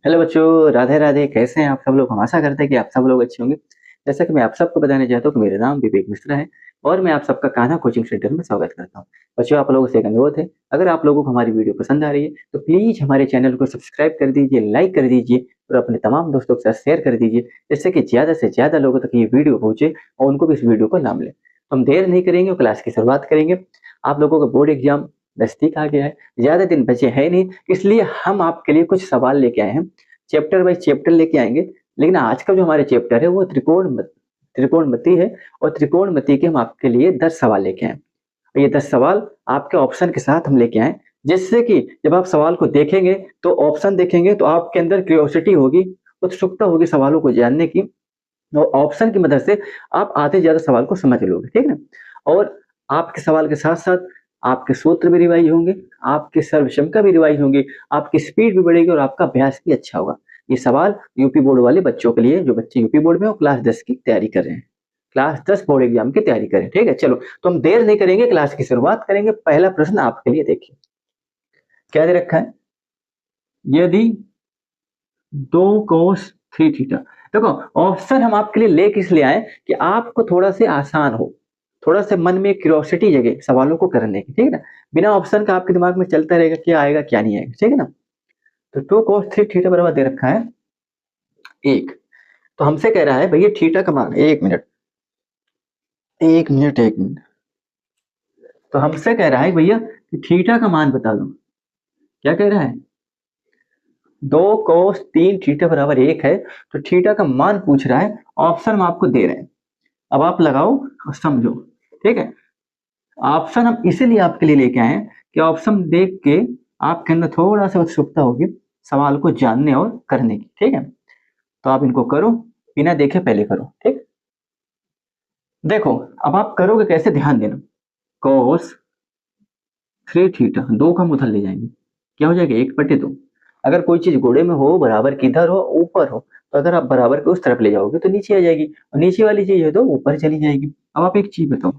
Hello बच्चों, राधे राधे। कैसे हैं आप सब लोग? हम आशा करते हैं कि आप सब लोग अच्छे होंगे। जैसा कि मैं आप सबको बताने चाहता हूँ कि मेरा नाम विवेक मिश्रा है और मैं आप सबका कान्हा कोचिंग सेंटर में स्वागत करता हूँ। बच्चों, आप लोगों से एक अनुरोध है, अगर आप लोगों को हमारी वीडियो पसंद आ रही है तो प्लीज हमारे चैनल को सब्सक्राइब कर दीजिए, लाइक कर दीजिए और अपने तमाम दोस्तों के साथ शेयर कर दीजिए, जिससे कि ज्यादा से ज्यादा लोगों तक ये वीडियो पहुंचे और उनको भी इस वीडियो को लाभ मिले। तो हम देर नहीं करेंगे और क्लास की शुरुआत करेंगे। आप लोगों का बोर्ड एग्जाम नजदीक आ गया है, ज्यादा दिन बचे हैं नहीं, इसलिए हम आपके लिए कुछ सवाल लेके आए हैं। चैप्टर वाइज चैप्टर लेके आएंगे। लेकिन आज का जो हमारे चैप्टर है वो त्रिकोणमति है। और त्रिकोणमति के हम आपके लिए 10 सवाल लेके आए। और ये 10 सवाल आपके ऑप्शन के साथ हम लेके आए, जिससे कि जब आप सवाल को देखेंगे तो ऑप्शन देखेंगे तो आपके अंदर क्यूरियोसिटी होगी, उत्सुकता होगी सवालों को जानने की। और ऑप्शन की मदद से आप आधे ज्यादा सवाल को समझ लोगे, ठीक है ना। और आपके सवाल के साथ साथ आपके सूत्र भी रिवाइज होंगे, आपके सर्वक्षमता भी रिवाइज होंगी, आपकी स्पीड भी बढ़ेगी और आपका अभ्यास भी अच्छा होगा। ये सवाल यूपी बोर्ड वाले बच्चों के लिए, जो बच्चे यूपी बोर्ड में और क्लास 10 की तैयारी कर रहे हैं, क्लास 10 बोर्ड एग्जाम की तैयारी करें। ठीक है, चलो तो हम देर नहीं करेंगे, क्लास की शुरुआत करेंगे। पहला प्रश्न आपके लिए देखिए, क्या दे रखा है। यदि 2 cos 3 थीटा। देखो, ऑप्शन हम आपके लिए ले किस लिए आए कि आपको थोड़ा से आसान हो, थोड़ा से मन में क्यूरियोसिटी जगे सवालों को करने की, ठीक है ना। बिना ऑप्शन का आपके दिमाग में चलता रहेगा क्या आएगा क्या नहीं आएगा, ठीक है ना। तो 2 cos 3 थीटा बराबर दे रखा है 1। तो हमसे कह रहा है भैया थीटा का मान, 1 मिनट 1 मिनट 1 मिनट। तो हमसे कह रहा है भैया कि थीटा का मान बता दो। क्या कह रहा है? 2 cos 3 थीटा बराबर 1 है। तो थीटा का मान पूछ रहा है, ऑप्शन हम आपको दे रहे हैं। अब आप लगाओ और समझो, ठीक है। ऑप्शन हम इसीलिए आपके लिए लेके आए हैं कि ऑप्शन देख के आपके अंदर थोड़ा सा उत्सुकता होगी सवाल को जानने और करने की, ठीक है। तो आप इनको करो, बिना देखे पहले करो, ठीक। देखो, अब आप करोगे कैसे, ध्यान देना। cos 3 थीटा, दो का हम उधर ले जाएंगे, क्या हो जाएगा 1/2। अगर कोई चीज गोड़े में हो, बराबर किधर हो, ऊपर हो, तो अगर आप बराबर के उस तरफ ले जाओगे तो नीचे आ जाएगी, और नीचे वाली चीज है तो ऊपर चली जाएगी। अब आप एक चीज बताओ,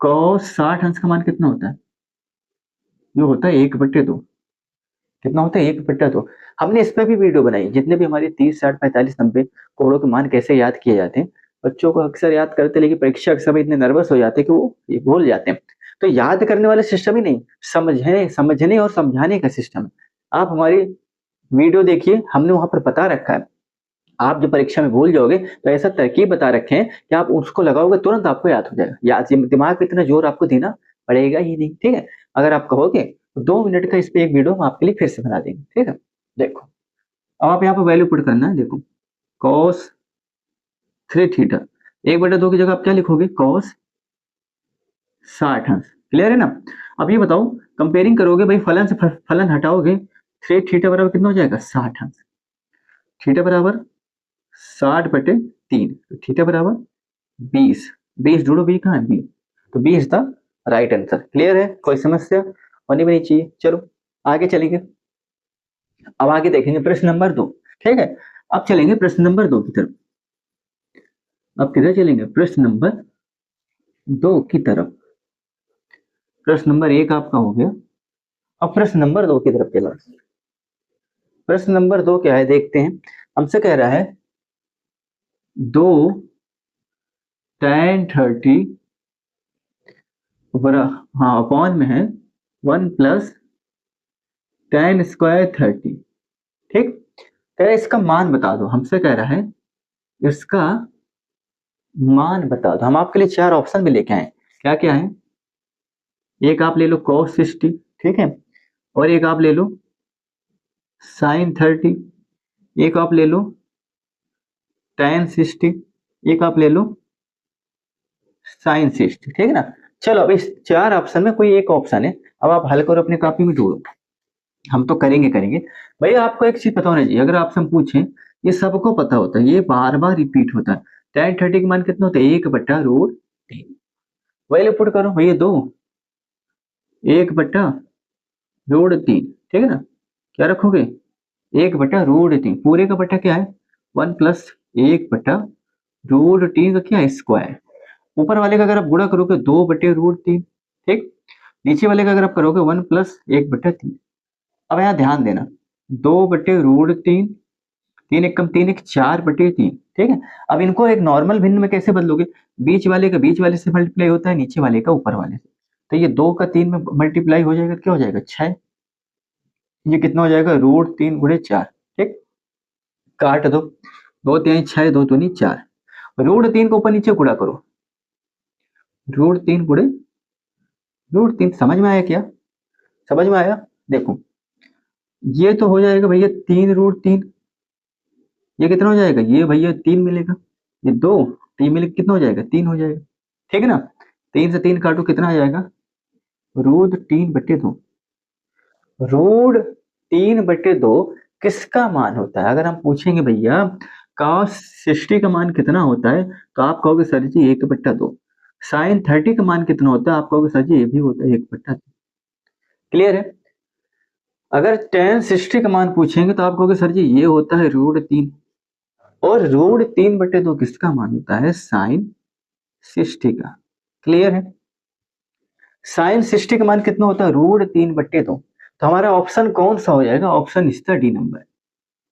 cos 60 अंश का मान कितना होता है? जो होता है 1/2। कितना होता है? 1/2। हमने इस पर भी वीडियो बनाई, जितने भी हमारे 30 60 45 90 कोड़ों के मान कैसे याद किए जाते हैं। बच्चों को अक्सर याद करते, लेकिन परीक्षा के समय इतने नर्वस हो जाते हैं कि वो ये भूल जाते हैं। तो याद करने वाला सिस्टम ही नहीं, समझने समझने और समझाने का सिस्टम है। आप हमारी वीडियो देखिए, हमने वहां पर बता रखा है। आप जो परीक्षा में भूल जाओगे तो ऐसा तरकीब बता रखे हैं कि आप उसको लगाओगे तुरंत आपको याद हो जाएगा। याद, दिमाग पे इतना जोर आपको देना पड़ेगा ही नहीं, ठीक है। अगर आप कहोगे तो 2 मिनट का इस पे एक वीडियो हम आपके लिए फिर से बना देंगे, ठीक है। देखो, अब आप यहाँ पे वैल्यू पुट करना है। देखो, cos 3 थीटा, 1/2 की जगह आप क्या लिखोगे? cos 60 अंश। क्लियर है ना। अब ये बताओ, कंपेयरिंग करोगे भाई, फलन से फलन हटाओगे, 3 थीटा बराबर कितना हो जाएगा? 60 अंश। थीटा बराबर 60/3, थीटा बराबर 20। 20 जोड़ो, बी कहाँ है? बी। तो B is the right answer. Clear है? कोई समस्या होनी भी नहीं चाहिए। चलो आगे चलेंगे। अब आगे देखेंगे प्रश्न नंबर 2, ठीक है। अब चलेंगे प्रश्न नंबर 2 की तरफ। अब किधर चलेंगे? प्रश्न नंबर 2 की तरफ। प्रश्न नंबर 1 आपका हो गया, अब प्रश्न नंबर 2 की तरफ चला। प्रश्न नंबर 2 क्या है देखते हैं। हमसे कह रहा है 2 tan 30 बरा, हाँ अपॉन में है 1 + tan² 30, ठीक। कह रहा है इसका मान बता दो। हमसे कह रहा है इसका मान बता दो। हम आपके लिए 4 ऑप्शन भी लेके आए। क्या क्या है? एक आप ले लो cos 60, ठीक है। और एक आप ले लो sin 30, एक आप ले लो tan 60, एक आप ले लो sin 60, ठीक है ना। चलो अब इस 4 ऑप्शन में कोई एक ऑप्शन है, अब आप हल करो अपनी कॉपी में ढूंढो। हम तो करेंगे करेंगे। भैया आपको एक चीज पता होना चाहिए, अगर आपसे हम पूछें, ये सबको पता होता है, ये बार बार रिपीट होता है। tan 30 का मान कितना होता है? 1/√3। वैल्यू पुट करो भैया, 2 1/√3, ठीक है ना। क्या रखोगे? 1/√3, पूरे का बट्टा क्या है? 1 + 1/√3 का क्या है? स्क्वायर। ऊपर वाले का अगर आप गुणा करोगे 2/√3, ठीक। नीचे वाले का अगर आप करोगे 1 + 1/3। अब यहाँ ध्यान देना, 2/√3, 3 एक कम 3 एक 4/3, ठीक है। अब इनको एक नॉर्मल भिन्न में कैसे बदलोगे, बीच वाले का बीच वाले से मल्टीप्लाई होता है, नीचे वाले का ऊपर वाले से। तो ये 2 का 3 में मल्टीप्लाई हो जाएगा, क्या हो जाएगा 6। ये कितना हो जाएगा √3 × 4, ठीक। काट दो, 2×3 = 6, 2×2 = 4, √3 को ऊपर नीचे गुणा करो, √3 समझ में आया क्या, समझ में आया। देखो ये तो हो जाएगा भैया 3√3, ये कितना हो जाएगा, ये भैया 3 मिलेगा, ये 2 3 मिलेगा, कितना हो जाएगा 3 हो जाएगा, ठीक है ना। 3 से 3 काटो, कितना आ जाएगा √3/2। √3/2 किसका मान होता है, अगर हम पूछेंगे भैया cos 60 का मान कितना होता है, तो आप कहोगे सर जी 1/2। sin 30 का मान कितना होता है, आप कहोगे सर जी ये भी होता है 1/2। क्लियर है। अगर tan 60 का मान पूछेंगे तो आप कहोगे सर जी ये होता है √3, और √3/2 किसका मान होता है, sin 60 का। क्लियर है। sin 60 का मान कितना होता है √3/2। तो हमारा ऑप्शन कौन सा हो जाएगा, option is the D number,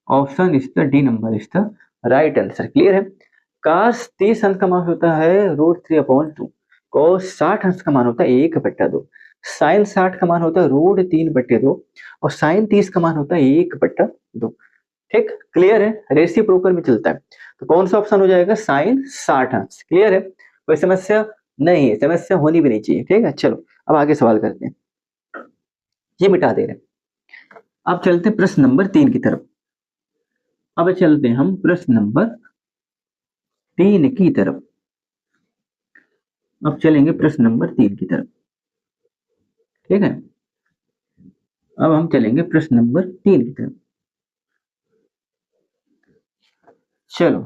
option is the D number is the right answer. Clear है। cos 30 अंश का मान होता है √3/2, cos 60 अंश का मान होता है 1/2, sin 60 का मान होता है √3/2, और sin 30 का मान होता है 1/2। ठीक, क्लियर है, रेसिप्रोकल में चलता है। तो कौन सा ऑप्शन हो जाएगा, sin 60 अंश। क्लियर है, कोई समस्या नहीं है, समस्या होनी भी नहीं चाहिए। ठीक है, चलो अब आगे सवाल करते हैं, ये मिटा दे रहे हैं। अब चलते हैं प्रश्न नंबर 3 की तरफ। अब चलते हैं हम प्रश्न नंबर 3 की तरफ। अब चलेंगे प्रश्न नंबर 3 की तरफ। ठीक है, अब हम चलेंगे प्रश्न नंबर 3 की तरफ। चलो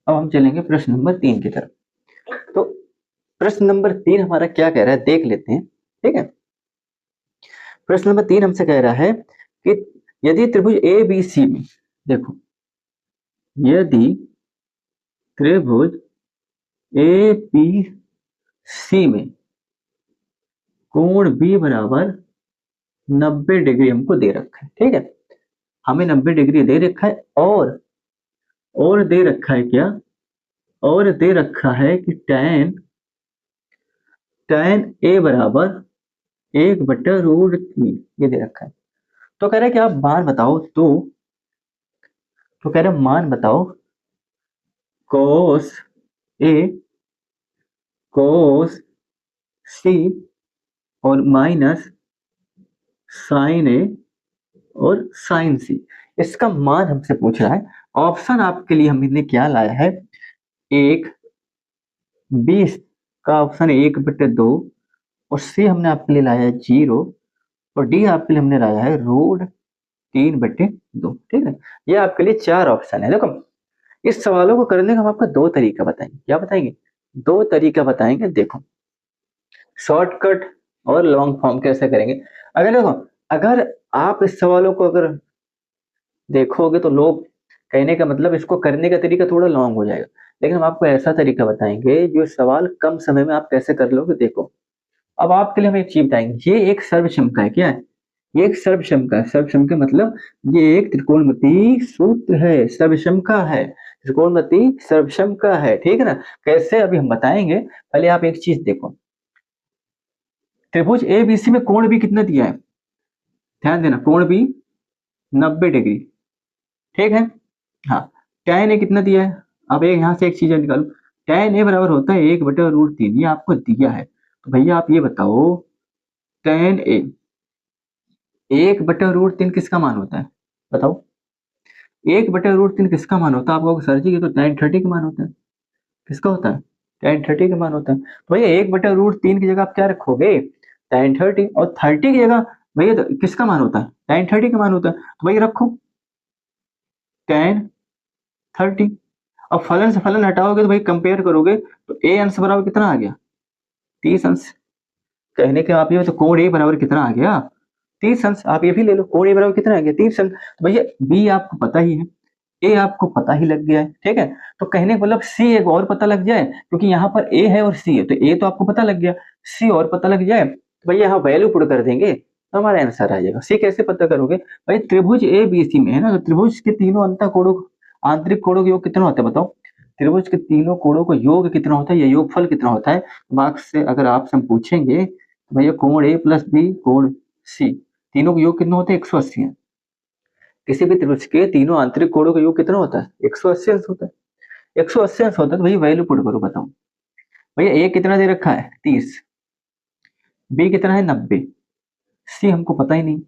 अब हम चलेंगे प्रश्न नंबर 3 की तरफ। तो प्रश्न नंबर 3 हमारा क्या कह रहा है, देख लेते हैं। ठीक है, प्रश्न नंबर 3 हमसे कह रहा है कि यदि त्रिभुज ए बी सी में, देखो यदि त्रिभुज ए बी सी में कोण बी बराबर 90 डिग्री हमको दे रखा है। ठीक है, हमें 90 डिग्री दे रखा है, और दे रखा है क्या, और दे रखा है कि tan ए बराबर 1/√3, ये दे रखा है। तो कह रहा है कि आप मान बताओ, तो कह रहा है मान बताओ cos ए, cos सी और माइनस sin ए और sin सी, इसका मान हमसे पूछ रहा है। ऑप्शन आपके लिए हमने क्या लाया है, एक 20 का ऑप्शन 1/2, और सी हमने आपके लिए लाया है 0, और डी आपके लिए हमने लाया है √3/2। ठीक है, ये आपके लिए 4 ऑप्शन है। देखो इस सवालों को करने का हम आपको 2 तरीका बताएंगे। क्या बताएंगे, 2 तरीका बताएंगे। देखो शॉर्टकट और लॉन्ग फॉर्म कैसे करेंगे। अगर देखो, अगर आप इस सवालों को अगर देखोगे तो लोग कहने का मतलब इसको करने का तरीका थोड़ा लॉन्ग हो जाएगा, लेकिन हम आपको ऐसा तरीका बताएंगे जो सवाल कम समय में आप कैसे कर लोगे। देखो अब आपके लिए हम एक चीज बताएंगे, ये एक सर्वक्षमता है। क्या है, ये एक सर्वक्षमता है। सर्वक्षमता मतलब ये एक त्रिकोणमितीय सूत्र है, सर्वक्षमता है, त्रिकोणमितीय सर्वक्षमता है। ठीक है ना, कैसे अभी हम बताएंगे। पहले आप एक चीज देखो, त्रिभुज ए बी सी में कोण भी कितना दिया है, ध्यान देना, कोण भी 90 डिग्री। ठीक है, हाँ, tan ए कितना दिया है, अब एक यहाँ से एक चीज निकालो, tan ए बराबर होता है 1/√3, ये आपको दिया है। तो भैया आप ये बताओ tan ए 1/√3 किसका मान होता है, बताओ 1/√3 किसका मान होता है। आप कहोगे सर जी ये तो tan 30 का मान होता है। किसका होता है, tan 30 का मान होता है। तो भैया 1/√3 की जगह आप क्या रखोगे, tan 30, और 30 की जगह भैया तो किसका मान होता है, tan 30 का मान होता है। तो भैया रखो tan 30, अब फलन से फलन हटाओगे तो भाई कंपेयर करोगे तो ए अंश बराबर कितना आ गया, 30 अंश। कहने के आप ये तो कोण ए बराबर कितना आ गया, 30 अंश। आप ये भी ले लो, कोण ए बराबर कितना आ गया, 30 अंश। तो भैया बी आपको पता ही है, ए आपको पता ही लग गया है। ठीक है, तो कहने का मतलब सी एक और पता लग जाए, क्योंकि यहाँ पर ए है और सी है, तो ए तो आपको पता लग गया, सी और पता लग जाए, तो भैया यहाँ वैल्यू पुट कर देंगे, तो हमारा आंसर आ जाएगा। सी कैसे पता करोगे भाई, त्रिभुज ए बी सी में है ना, तो त्रिभुज के तीनों आंतरिक कोणों का योग कितना होता है बताओ। त्रिभुज के तीनों कोणों का योग कितना होता है, या योगफल कितना होता है। मार्क्स से अगर आपसे हम पूछेंगे तो भैया कोण ए प्लस बी कोण सी, तीनों का योग कितना होता है 180 है। किसी भी त्रिभुज के तीनों आंतरिक कोणों का योग कितना होता है 180 अंश होता है। 180 अंश होता है तो भैया वैल्यू पुट करो, बताओ भैया ए कितना दे रखा है 30, बी कितना है 90, सी हमको पता ही नहीं,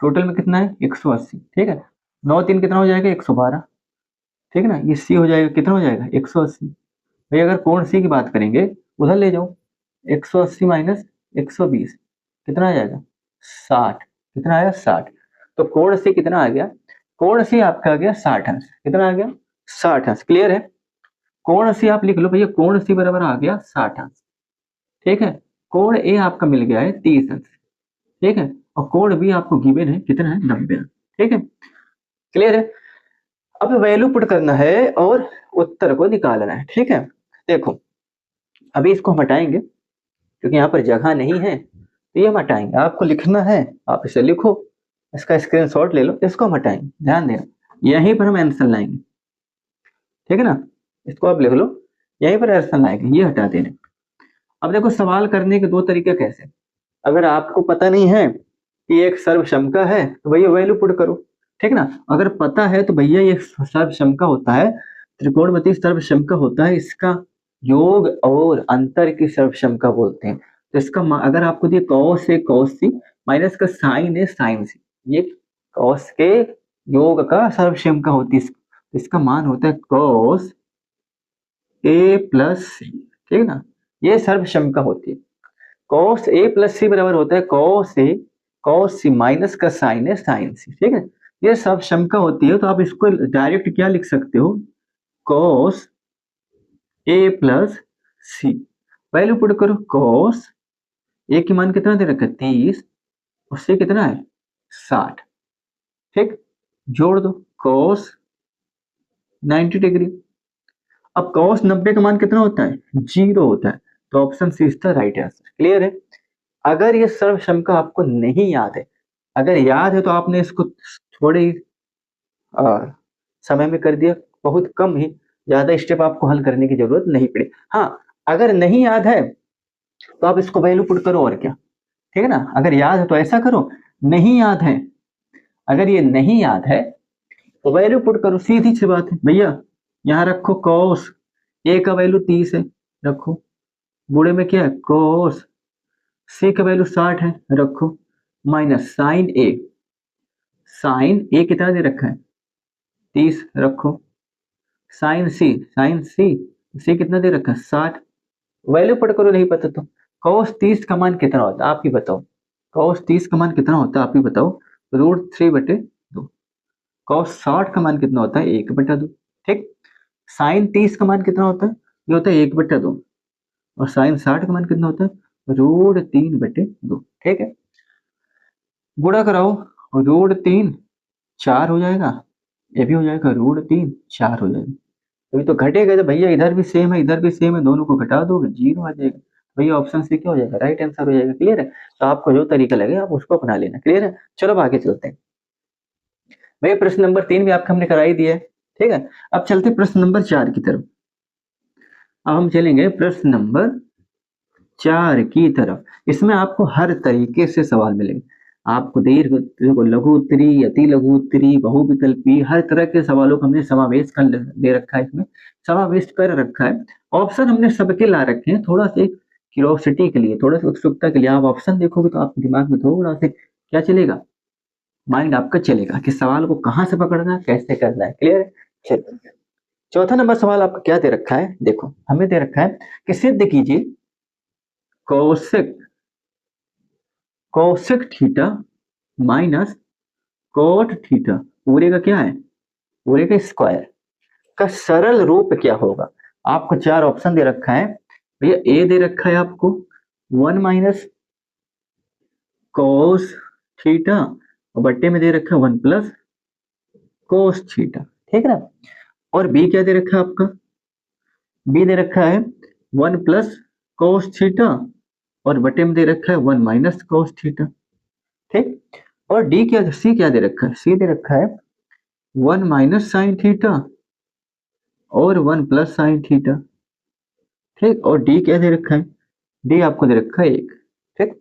टोटल में कितना है 180। ठीक है, 9 3 कितना हो जाएगा 112। ठीक है ना, ये सी हो जाएगा, कितना हो जाएगा 180। भाई अगर कोण सी की बात करेंगे उधर ले जाओ, 180 माइनस 120 कितना आ जाएगा 60। कितना आया 60। तो कोण सी कितना आ गया, कोण सी आपका आ गया 60 अंश। कितना आ गया 60 अंश। क्लियर है, कोण सी आप लिख लो भैया, कोण सी बराबर आ गया 60 अंश। ठीक है, कोण ए आपका मिल गया है 30 अंश। ठीक है, और कोण बी आपको गिवन है कितना है 90 अंश। ठीक है, क्लियर है। अब वैल्यू पुट करना है और उत्तर को निकालना है। ठीक है, देखो अभी इसको हम हटाएंगे क्योंकि यहाँ पर जगह नहीं है, तो ये हम हटाएंगे। आपको लिखना है आप इसे लिखो, इसका स्क्रीनशॉट ले लो, इसको हम हटाएंगे। ध्यान देना, यहीं पर हम आंसर लाएंगे। ठीक है ना, इसको आप लिख लो, यहीं पर आंसर लाएंगे, ये हटा देना। अब देखो सवाल करने के दो तरीके कैसे। अगर आपको पता नहीं है कि एक सर्वसमका है तो भैया वैल्यू पुट करो। ठीक ना, अगर पता है तो भैया ये सर्वसमका होता है, त्रिकोणमितीय सर्वसमका होता है, इसका योग और अंतर की सर्वसमका बोलते हैं। तो इसका अगर आपको दिए कॉस है कॉस सी माइनस का साइन है साइन सी, ये कॉस के योग का सर्वसमका होती है, इसका मान होता है कॉस ए प्लस सी। ठीक है ना, ये सर्वसमका होती है। कॉस ए प्लस सी बराबर होता है कॉस सी माइनस का साइन है साइन सी। ठीक है, ये सब समका होती है, तो आप इसको डायरेक्ट क्या लिख सकते हो, cos A plus C. Value put करो, कॉस ए की मान कितना दे रखा है 30, उससे कितना है 60। ठीक, जोड़ दो कॉस 90 डिग्री। अब कॉस 90 का मान कितना होता है 0 होता है, तो ऑप्शन सी इसका राइट आंसर। क्लियर है। अगर ये सर्वसमका आपको नहीं याद है, अगर याद है तो आपने इसको थोड़े ही समय में कर दिया, बहुत कम ही, ज्यादा स्टेप आपको हल करने की जरूरत नहीं पड़ी। हाँ, अगर नहीं याद है तो आप इसको वैल्यू पुट करो और क्या। ठीक है ना, अगर याद है तो ऐसा करो, नहीं याद है, अगर ये नहीं याद है तो वैल्यू पुट करो, सीधी सी बात है भैया। यहाँ रखो कॉस ए का वैल्यू 30 है, रखो, बूढ़े में क्या है कॉस सी का वैल्यू 60 है, रखो, माइनस साइन ए कितना दे रखा है 30, रखो, साइन सी कितना दे रखा है 60। वैल्यू पुट करो, नहीं पता तो cos 30 का मान कितना होता है आप ही बताओ, cos 30 का मान कितना होता है आप ही बताओ, √3/2। cos 60 का मान कितना होता है 1/2। ठीक, साइन 30 का मान कितना होता है, ये होता है 1/2, और साइन 60 का मान कितना होता है √3/2। ठीक है, गुणा कराओ, √3 4 हो जाएगा, ये भी हो जाएगा √3 4 हो जाएगा। अभी तो घटेगा जब भैया, इधर भी सेम है इधर भी सेम है, दोनों को घटा दोगे 0 आ जाएगा। भैया ऑप्शन सी क्या हो जाएगा राइट आंसर हो जाएगा। क्लियर है, तो आपको जो तरीका लगे आप उसको अपना लेना। क्लियर है, चलो अब आगे चलते हैं। भैया प्रश्न नंबर 3 भी आपको हमने करा ही दिया है। ठीक है, अब चलते हैं प्रश्न नंबर 4 की तरफ। अब हम चलेंगे प्रश्न नंबर 4 की तरफ। इसमें आपको हर तरीके से सवाल मिलेंगे, आपको दीर्घ, लघु उत्तरी, अति लघु उत्तरी, बहुविकल्पी, हर तरह के सवालों को हमने समावेश कर दे रखा है, इसमें समावेश कर रखा है। ऑप्शन हमने सबके ला रखे हैं, थोड़ा सा क्यूरियोसिटी के लिए, थोड़ा सा उत्सुकता के लिए। आप ऑप्शन देखोगे तो आपके दिमाग में थोड़ा सा क्या चलेगा, माइंड आपका चलेगा कि सवाल को कहाँ से पकड़ना है कैसे करना है। क्लियर है, चलिए चौथा नंबर सवाल आपको क्या दे रखा है, देखो हमें दे रखा है कि सिद्ध कीजिए Kaushik Kaushik theta minus cot theta पूरे का क्या है, पूरे का स्क्वायर का सरल रूप क्या होगा। आपको 4 ऑप्शन दे रखा है भैया। ए दे रखा है आपको 1 माइनस कोस थीटा, और बट्टे में दे रखा है 1 प्लस कोस थीटा। ठीक है ना, और बी क्या दे रखा है आपका, बी दे रखा है 1 प्लस कोस थीटा, और बटे में दे रखा है 1 माइनस कोस थीटा। ठीक। और डी क्या, सी क्या दे रखा है, सी दे रखा है 1 माइनस साइन थीटा और 1 प्लस साइन थीटा, ठीक। और डी क्या दे रखा है, डी आपको दे रखा है 1, ठीक।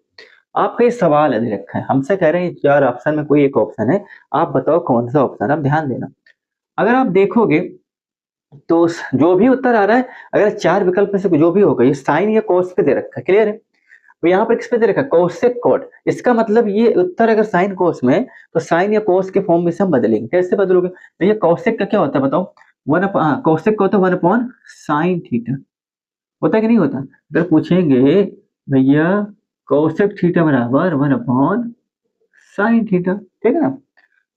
आपका ये सवाल है दे रखा है, हमसे कह रहे हैं 4 ऑप्शन में कोई एक ऑप्शन है, आप बताओ कौन सा ऑप्शन है। आप ध्यान देना, अगर आप देखोगे तो जो भी उत्तर आ रहा है, अगर 4 विकल्प में से जो भी होगा ये साइन या कोस पे दे रखा है, क्लियर है। तो यहाँ पर किस पे दे रखा है, कोसेक कॉट। इसका मतलब ये उत्तर अगर साइन कोस में है तो साइन या कोस के फॉर्म में से हम बदलेंगे। कैसे बदलोगे, तो ये कोसेक का क्या होता है बताओ, कोसेक का होता है 1 अपॉन साइन थीटा, होता है कि नहीं होता। अगर पूछेंगे भैया कोसेक थीटा बराबर 1 अपॉन साइन थीटा, ठीक है ना।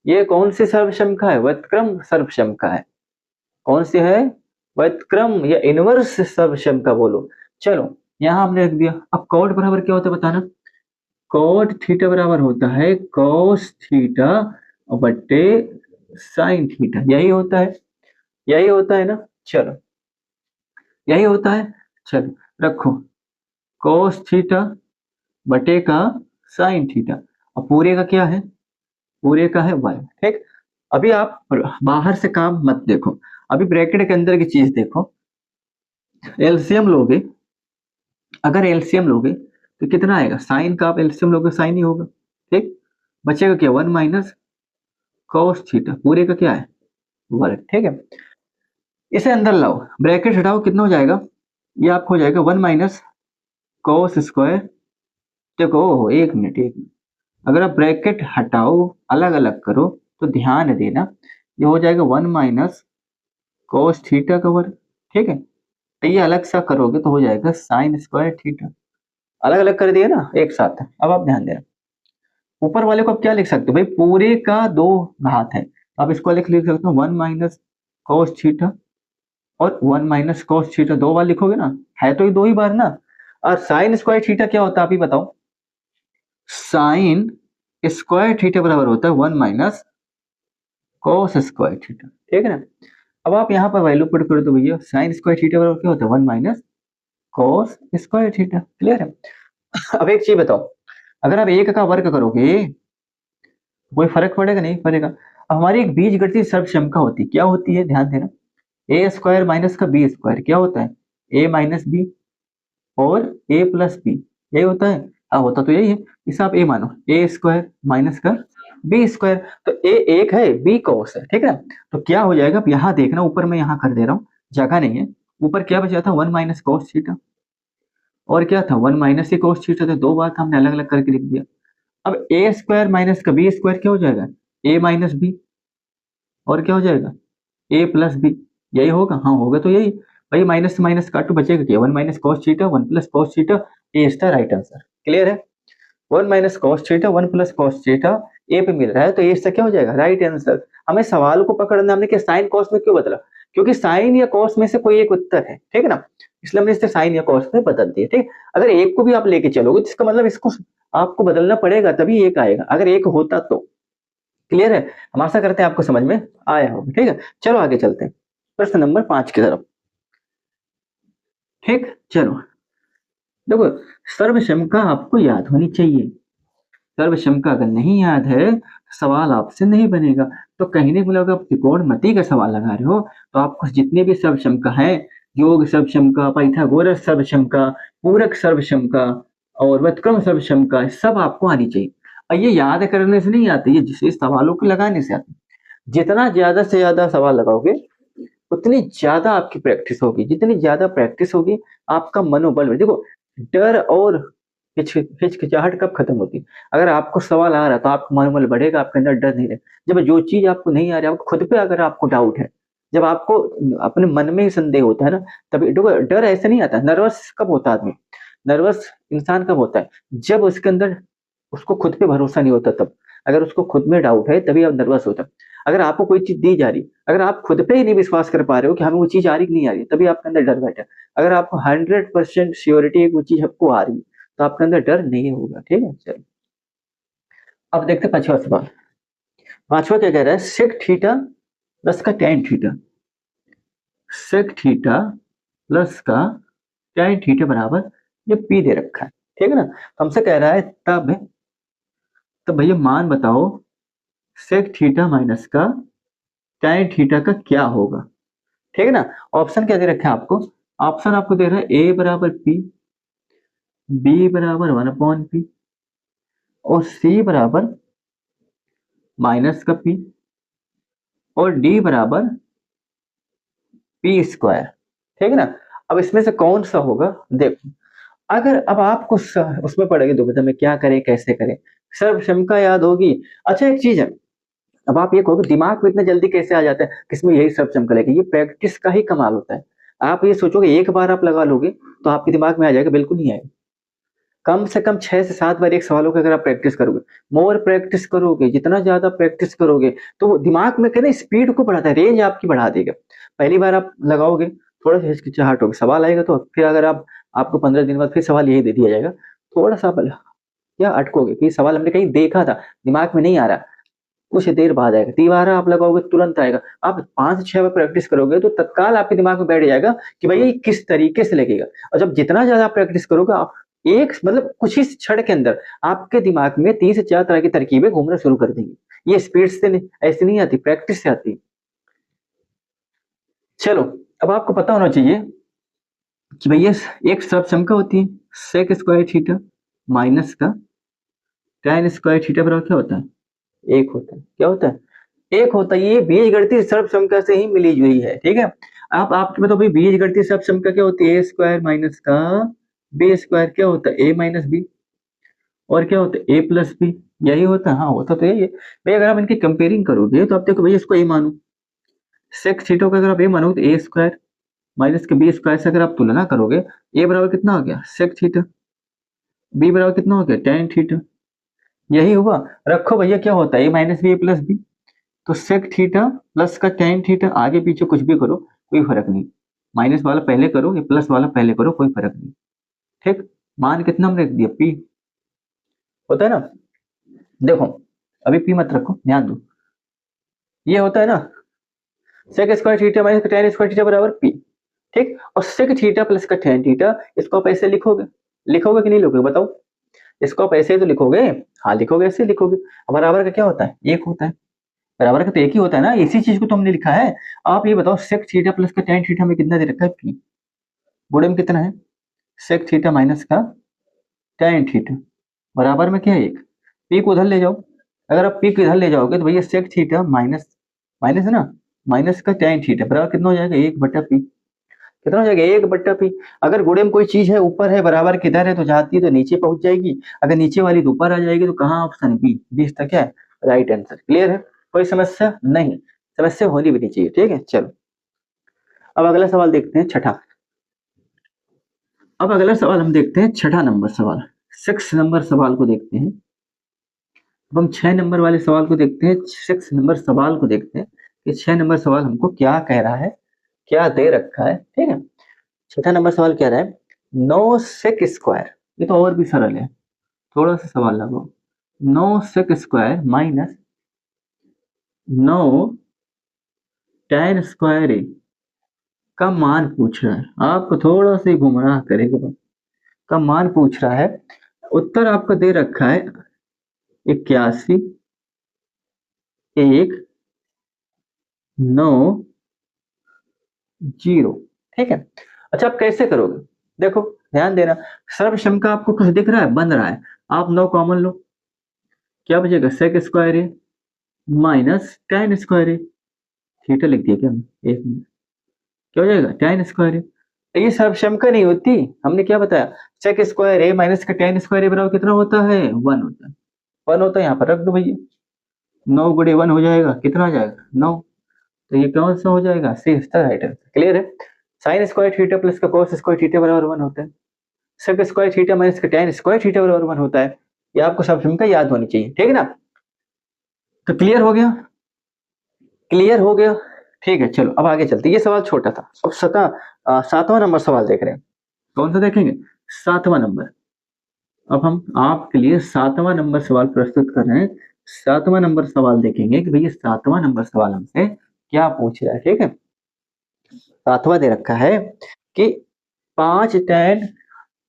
ये कौन सी सर्वसमका है, व्युत्क्रम सर्वसमका है। कौन सी है, व्युत्क्रम या इनवर्स सर्वसमका बोलो। चलो यहाँ हमने रख दिया। अब कॉट बराबर क्या होता है बताना, कॉट थीटा बराबर होता है कॉस थीटा बट्टे साइन थीटा, यही होता है, यही होता है ना। चलो यही होता है, चलो रखो कॉस थीटा बटे का साइन थीटा, और पूरे का क्या है, पूरे का है y, ठीक। अभी आप बाहर से काम मत देखो, अभी ब्रैकेट के अंदर की चीज देखो। एलसीएम लोगे, अगर एलसीएम लोगे तो कितना आएगा, साइन का आप एलसीएम लोगे साइन ही होगा, ठीक। बचेगा क्या 1 माइनस कॉस थीटा, पूरे का क्या है वर्ग, ठीक है। इसे अंदर लाओ, ब्रैकेट हटाओ, कितना हो जाएगा, ये आपको हो जाएगा 1 माइनस कॉस स्क्वायर। देखो एक मिनट, एक मिनट, अगर आप ब्रैकेट हटाओ अलग अलग करो तो ध्यान देना, ये हो जाएगा 1 माइनस कॉस थीटा का वर्ग, ठीक है। तो ये अलग सा करोगे तो हो जाएगा साइन स्क्वायर थीटा, अलग अलग कर दिए ना एक साथ। अब आप ध्यान देना, ऊपर वाले को आप क्या लिख सकते हो भाई, पूरे का 2 घात है, आप इसको लिख सकते हो 1 माइनस कॉस थीटा, और 1 माइनस कॉस थीटा 2 बार लिखोगे ना, है तो ये 2 ही बार ना। और साइन स्क्वायर थीटा क्या होता है आप ही बताओ, साइन स्क्वायर थीटा बराबर होता है 1 माइनस कॉस स्क्वायर थीटा, ठीक है ना। अब आप यहाँ पर वैल्यू पुट करो तो भैया साइन स्क्वायर थीटा बराबर क्या होता है 1 minus cos square theta, clear है। अब एक चीज बताओ, अगर आप एक का वर्ग करोगे कोई फर्क पड़ेगा, नहीं पड़ेगा। अब हमारी एक बीजगणितीय सर्वक्षमता होती है, क्या होती है ध्यान देना, ए स्क्वायर माइनस का बी स्क्वायर क्या होता है, ए माइनस बी और ए प्लस बी, यही होता है। हाँ होता तो यही है, इसे आप ए मानो, ए स्क्वायर माइनस का बी स्क्वायर, तो ए एक है बी कॉस है, ठीक है। तो क्या हो जाएगा, अब यहाँ देखना, ऊपर मैं यहाँ कर दे रहा हूँ, जगह नहीं है, ऊपर क्या बचा था 1 माइनस कॉस थीटा, और क्या था 1 माइनस ही कॉस थीटा, तो 2 बार हमने अलग अलग करके लिख दिया। अब ए स्क्वायर माइनस का बी स्क्वायर क्या हो जाएगा, ए माइनस बी, और क्या हो जाएगा ए प्लस बी, यही होगा, हाँ होगा तो यही। भाई माइनस से माइनस काटो, बचेगा क्या 1 minus cos theta 1 plus cos theta, A is the right answer, clear है। 1 minus cos theta 1 plus cos theta A पे मिल रहा है, तो ए इसका क्या हो जाएगा राइट आंसर। हमें सवाल को पकड़ना, हमने क्या साइन कॉस में क्यों बदला, क्योंकि साइन या कॉस में से कोई एक उत्तर है, ठीक है ना, इसलिए हमने इसे साइन या कॉस में बदल दिया, ठीक। अगर एक को भी आप लेके चलोगे तो इसका मतलब इसको आपको बदलना पड़ेगा तभी एक आएगा, अगर एक होता तो, क्लियर है। हम आशा करते हैं आपको समझ में आया होगा, ठीक है। चलो आगे चलते हैं प्रश्न नंबर 5 की तरफ, ठीक। चलो देखो, सर्वक्षमता आपको याद होनी चाहिए, सर्वक्षमता अगर नहीं याद है सवाल आपसे नहीं बनेगा। तो कहीं ना कहीं अगर आप त्रिकोणमिति का सवाल लगा रहे हो तो आपको जितने भी सर्वक्षमता है, योग सर्वक्षमता, पाइथागोरस सर्वक्षमता, पूरक सर्वक्षमता और व्युत्क्रम सर्वक्षमता, सब आपको आनी चाहिए। और ये याद करने से नहीं आती, ये जिसे सवालों को लगाने से आती। जितना ज्यादा से ज्यादा सवाल लगाओगे उतनी ज्यादा आपकी प्रैक्टिस होगी, जितनी ज्यादा प्रैक्टिस होगी आपका मनोबल में, देखो डर और हिचकिचाहट कब खत्म होती है, अगर आपको सवाल आ रहा है तो आपका मनोबल बढ़ेगा, आपके अंदर डर नहीं रहेगा। जब जो चीज आपको नहीं आ रही, आपको खुद पे अगर आपको डाउट है, जब आपको अपने मन में ही संदेह होता है ना, तभी देखो डर ऐसे नहीं आता। नर्वस कब होता है आदमी, नर्वस इंसान कब होता है, जब उसके अंदर उसको खुद पे भरोसा नहीं होता, तब अगर उसको खुद में डाउट है तभी आप नर्वस होता है। अगर आपको कोई चीज दी जा रही, अगर आप खुद पे ही नहीं विश्वास कर पा रहे हो कि हमें वो चीज आ रही कि नहीं आ रही, तभी आपके अंदर डर बैठा है। अगर आपको 100% श्योरिटी है कि वो चीज आपको आ रही है तो आपके अंदर डर नहीं होगा, ठीक है। चलो अब देखते हैं पांचवा सवाल। पांचवा क्या कह रहा है, सेक थीटा प्लस का tan theta, sec theta plus का टेन थीटा बराबर ये पी दे रखा है, ठीक है ना। हमसे कह रहा है तब तो भैया मान बताओ सेक थीटा माइनस का tan थीटा का क्या होगा। ठीक है ना। ऑप्शन क्या दे रखा है आपको, ऑप्शन आपको दे रहा है a बराबर p, b बराबर 1/p और c बराबर माइनस का p और d बराबर p²। ठीक है ना। अब इसमें से कौन सा होगा देखो, अगर अब आपको उसमें पड़ेगी दुविधा में क्या करें कैसे करें, सर्वक्षमता याद होगी। अच्छा एक चीज है, अब आप ये कहोगे दिमाग में इतना जल्दी कैसे आ जाता है किसमें यही सर्वक्षमता लेके, ये प्रैक्टिस का ही कमाल होता है। आप ये सोचोगे एक बार आप लगा लोगे तो आपके दिमाग में आ जाएगा, बिल्कुल नहीं आएगा। कम से कम 6 से 7 बार एक सवालों की अगर आप प्रैक्टिस करोगे, मोर प्रैक्टिस करोगे, जितना ज्यादा प्रैक्टिस करोगे तो वो दिमाग में कहते स्पीड को बढ़ाता है, रेंज आपकी बढ़ा देगा। पहली बार आप लगाओगे थोड़ा सा हिचकिचाहट होगी, सवाल आएगा तो फिर अगर आपको 15 दिन बाद फिर सवाल यही दे दिया जाएगा, थोड़ा सा क्या अटकोगे कि सवाल हमने कहीं देखा था, दिमाग में नहीं आ रहा, कुछ देर बाद आएगा। तीबारा आप लगाओगे तुरंत आएगा। आप 5 से 6 बार प्रैक्टिस करोगे तो तत्काल आपके दिमाग में बैठ जाएगा कि भाई ये किस तरीके से लगेगा। और जब जितना ज्यादा आप प्रैक्टिस करोगे आप एक मतलब कुछ ही क्षण के अंदर आपके दिमाग में 3 से 4 तरह की तरकीबें घूमना शुरू कर देंगी। ये स्पीड से नहीं, ऐसे नहीं आती, प्रैक्टिस से आती। चलो अब आपको पता होना चाहिए कि भैया एक सर्वसंख्या होती है सेक स्क्वायर थीटा माइनस का tan स्क्वायर थीटा बराबर क्या होता है, एक होता है। क्या होता है, एक होता है। ये बीजगणितीय सर्वसंख्या से ही मिली जुई है। ठीक है। आप आपके बताओ भाई बीजगणितीय सर्वसंख्या क्या होती है, ए स्क्वायर माइनस का बी स्क्वायर क्या होता है, ए माइनस बी और क्या होता है ए प्लस बी। यही होता है, हाँ होता तो यही है भाई। अगर आप इनकी कंपेयरिंग करोगे तो आप देखो भाई इसको ए मानो, सेक थीटा को अगर आप ए मानोगे तो ए स्क्वायर माइनस के बी स्क्वायर से अगर आप तुलना करोगे, ए बराबर कितना हो गया सेक थीटा, बी बराबर कितना हो गया tan थीटा। यही हुआ। रखो भैया क्या होता है ए माइनस बी ए प्लस बी, तो सेक थीटा प्लस का tan थीटा, आगे पीछे कुछ भी करो कोई फर्क नहीं, माइनस वाला पहले करो या प्लस वाला पहले करो कोई फर्क नहीं। ठीक। मान कितना हमने रख दिया पी, होता है ना। देखो अभी पी मत रखो, ध्यान दो, ये होता है ना सेक स्क्वायर थीटा माइनस का tan स्क्वायर थीटा बराबर पी। ठीक। और सेक थीटा प्लस का tan थीटा, इसको आप ऐसे लिखोगे, लिखोगे कि नहीं लिखोगे बताओ, इसको आप ऐसे ही तो लिखोगे। हाँ लिखोगे, ऐसे लिखोगे। अब बराबर का क्या होता है, एक होता है। बराबर का तो एक ही होता है ना, इसी चीज को तो हमने लिखा है। आप ये बताओ सेक थीटा प्लस का tan थीटा में कितना दे रखा है पी, बड़े में कितना है सेक थीटा माइनस का tan थीटा बराबर में क्या है एक, पी को उधर ले जाओ। अगर आप पी को इधर ले जाओगे तो भैया सेक थीटा माइनस माइनस है ना, माइनस का tan थीटा बराबर कितना हो जाएगा 1/p। कितना हो जाएगा 1/p। अगर गुणे में कोई चीज है ऊपर है बराबर किधर है तो जाती है तो नीचे पहुंच जाएगी, अगर नीचे वाली तो ऊपर आ जाएगी, तो कहाँ ऑप्शन बी, बी इसका क्या है राइट आंसर। क्लियर है, कोई समस्या नहीं, समस्या होनी भी नहीं चाहिए। ठीक है चलो अब अगला सवाल देखते हैं छठा। अब अगला सवाल हम देखते हैं छठा नंबर सवाल, 6 नंबर सवाल को देखते हैं। अब हम 6 नंबर वाले सवाल को देखते हैं, 6 नंबर सवाल को देखते हैं कि 6 नंबर सवाल हमको क्या कह रहा है, क्या दे रखा है। ठीक है। छठा नंबर सवाल कह रहा है 9 sec² ये तो और भी सरल है, थोड़ा सा सवाल लगाओ। 9 sec² माइनस 9 tan² का मान पूछ रहा है, आपको थोड़ा सा गुमराह करेगा, का मान पूछ रहा है। उत्तर आपको दे रखा है 81, 1, 9, 0। ठीक है। अच्छा आप कैसे करोगे, देखो ध्यान देना, सर्वक्षम का आपको कुछ दिख रहा है बन रहा है, आप 9 कॉमन लो, क्या बचेगा sec² ए माइनस tan² ए, थीटा लिख दिया क्या हमने, एक मिनट, क्या हो जाएगा tan² ए। ये सर्वक्षमता नहीं होती, हमने क्या बताया sec² ए माइनस का tan² ए बराबर कितना होता है 1 होता है, 1 होता है। यहाँ पर रख दो भैया, 9 × 1 हो जाएगा, कितना हो जाएगा 9, तो ये कौन सा हो जाएगा सी इसका राइट आंसर। क्लियर है। sin² थीटा प्लस का cos² थीटा बराबर 1 होता है, sec² थीटा माइनस का tan² थीटा बराबर 1 होता है। ये आपको सर्वक्षमता याद होनी चाहिए। ठीक है ना। तो क्लियर हो गया, क्लियर हो गया। ठीक है चलो अब आगे चलते, ये सवाल छोटा था। अब 7वां नंबर सवाल देख रहे हैं, कौन सा देखेंगे 7वां नंबर। अब हम आपके लिए 7वां नंबर सवाल प्रस्तुत कर रहे हैं। 7वां नंबर सवाल देखेंगे कि भैया 7वां नंबर सवाल हमसे क्या पूछ रहा है। ठीक है। 7वां दे रखा है कि 5 tan,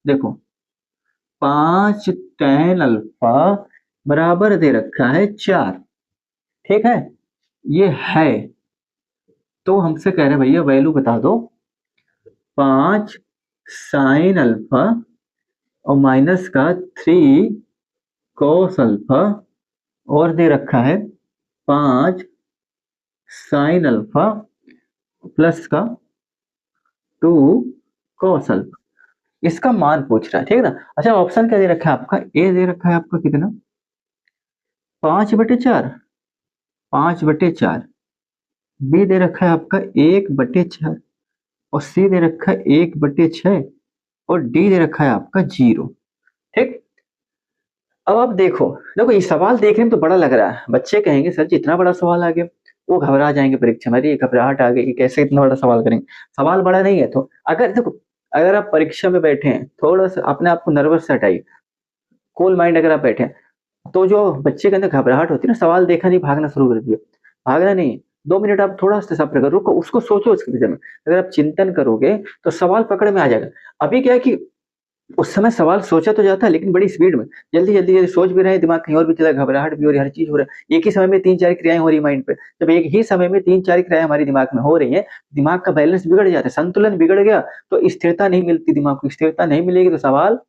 देखो 5 tan अल्फा बराबर दे रखा है 4। ठीक है, ये है। तो हमसे कह रहे हैं भैया वैल्यू बता दो 5 साइन अल्फा और माइनस का 3 कॉस अल्फा, और दे रखा है 5 साइन अल्फा प्लस का 2 कॉस अल्फा। इसका मान पूछ रहा है, ठीक है ना। अच्छा, ऑप्शन क्या दे रखा है आपका, ए दे रखा है आपका कितना, 5/4, 5/4। बी दे रखा है आपका 1/4, और सी दे रखा है 1/6, और डी दे रखा है आपका 0। ठीक। अब आप देखो, देखो ये सवाल देखने में तो बड़ा लग रहा है, बच्चे कहेंगे सर जी इतना बड़ा सवाल आ गया, वो घबरा जाएंगे परीक्षा में, अरे घबराहट आ गई, कैसे इतना बड़ा सवाल करेंगे। सवाल बड़ा नहीं है, तो अगर देखो, अगर आप परीक्षा में बैठे हैं, थोड़ा सा अपने आप को नर्वस से हटाइए, कूल माइंड अगर आप बैठे हैं, तो जो बच्चे के अंदर घबराहट होती है ना, सवाल देखा नहीं भागना शुरू कर दिया, भागना नहीं। 2 मिनट आप थोड़ा सा सब्र करो, रुको, उसको सोचो, उसके विषय में अगर आप चिंतन करोगे तो सवाल पकड़ में आ जाएगा। अभी क्या है कि उस समय सवाल सोचा तो जाता है, लेकिन बड़ी स्पीड में, जल्दी जल्दी जल्दी सोच भी रहे हैं, दिमाग कहीं और भी चला, घबराहट भी हो रही है, हर चीज हो रहा है, एक ही समय में 3-4 क्रियाएं हो रही माइंड पे। जब एक ही समय में 3-4 क्रियाएं हमारे दिमाग में हो रही है, दिमाग का बैलेंस बिगड़ जाता है, संतुलन बिगड़ गया, तो स्थिरता नहीं मिलती, दिमाग को स्थिरता नहीं मिलेगी तो सवाल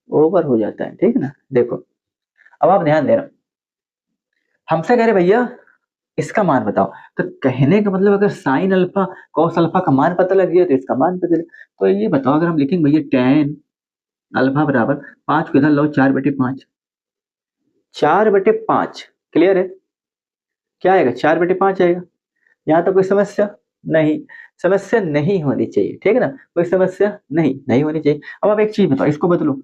ओवर हो जाता है। ठीक है ना। देखो, अब आप ध्यान देना, हमसे कह रहे भैया इसका मान बताओ, तो कहने का मतलब अगर साइन अल्फा कॉस अल्फा का मान पता लग गया तो इसका मान पता लग। तो ये बताओ, अगर हम लिखेंगे भैया टेन अल्फा बराबर 5 को इधर लो, 4/5, 4/5, क्लियर है, क्या आएगा, 4/5 आएगा। यहाँ तो कोई समस्या नहीं, समस्या नहीं होनी चाहिए, ठीक है ना, कोई समस्या नहीं नहीं होनी चाहिए। अब आप एक चीज बताओ, इसको बदलो,